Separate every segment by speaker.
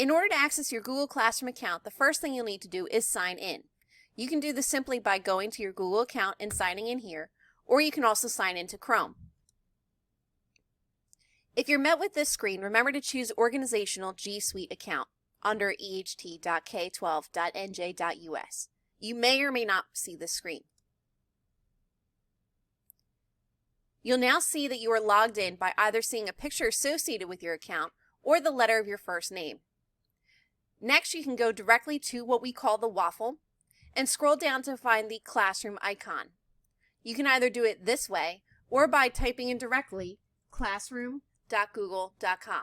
Speaker 1: In order to access your Google Classroom account, the first thing you'll need to do is sign in. You can do this simply by going to your Google account and signing in here, or you can also sign into Chrome. If you're met with this screen, remember to choose Organizational G Suite account under eht.k12.nj.us. You may or may not see this screen. You'll now see that you are logged in by either seeing a picture associated with your account or the letter of your first name. Next, you can go directly to what we call the waffle and scroll down to find the classroom icon. You can either do it this way or by typing in directly classroom.google.com.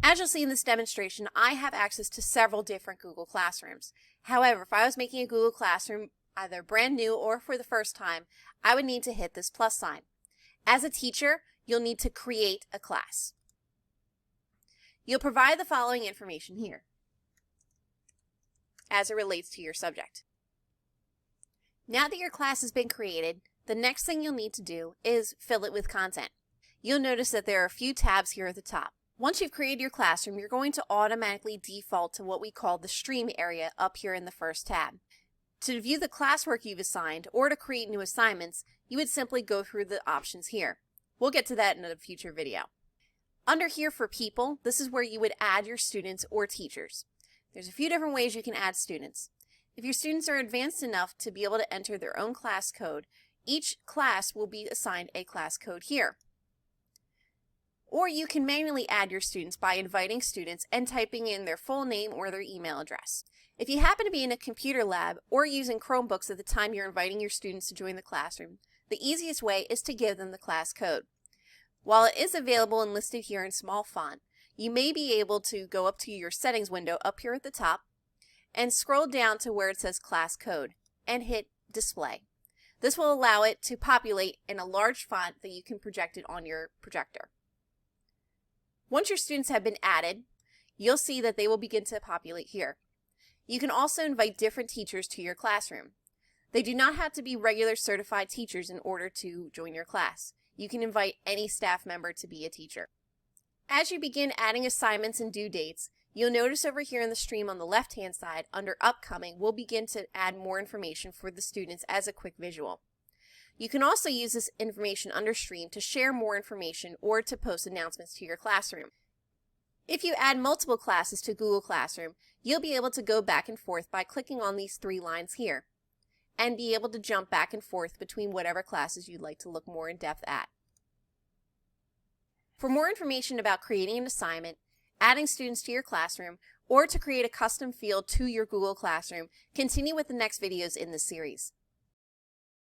Speaker 1: As you'll see in this demonstration, I have access to several different Google Classrooms. However, if I was making a Google Classroom either brand new or for the first time, I would need to hit this plus sign. As a teacher, you'll need to create a class. You'll provide the following information here as it relates to your subject. Now that your class has been created, the next thing you'll need to do is fill it with content. You'll notice that there are a few tabs here at the top. Once you've created your classroom, you're going to automatically default to what we call the Stream area up here in the first tab. To view the classwork you've assigned or to create new assignments, you would simply go through the options here. We'll get to that in a future video. Under here for people, this is where you would add your students or teachers. There's a few different ways you can add students. If your students are advanced enough to be able to enter their own class code, each class will be assigned a class code here. Or you can manually add your students by inviting students and typing in their full name or their email address. If you happen to be in a computer lab or using Chromebooks at the time you're inviting your students to join the classroom, the easiest way is to give them the class code. While it is available and listed here in small font, you may be able to go up to your settings window up here at the top and scroll down to where it says class code and hit display. This will allow it to populate in a large font that you can project it on your projector. Once your students have been added, you'll see that they will begin to populate here. You can also invite different teachers to your classroom. They do not have to be regular certified teachers in order to join your class. You can invite any staff member to be a teacher. As you begin adding assignments and due dates, you'll notice over here in the stream on the left-hand side, under Upcoming, we'll begin to add more information for the students as a quick visual. You can also use this information under Stream to share more information or to post announcements to your classroom. If you add multiple classes to Google Classroom, you'll be able to go back and forth by clicking on these three lines here and be able to jump back and forth between whatever classes you'd like to look more in depth at. For more information about creating an assignment, adding students to your classroom, or to create a custom field to your Google Classroom, continue with the next videos in this series.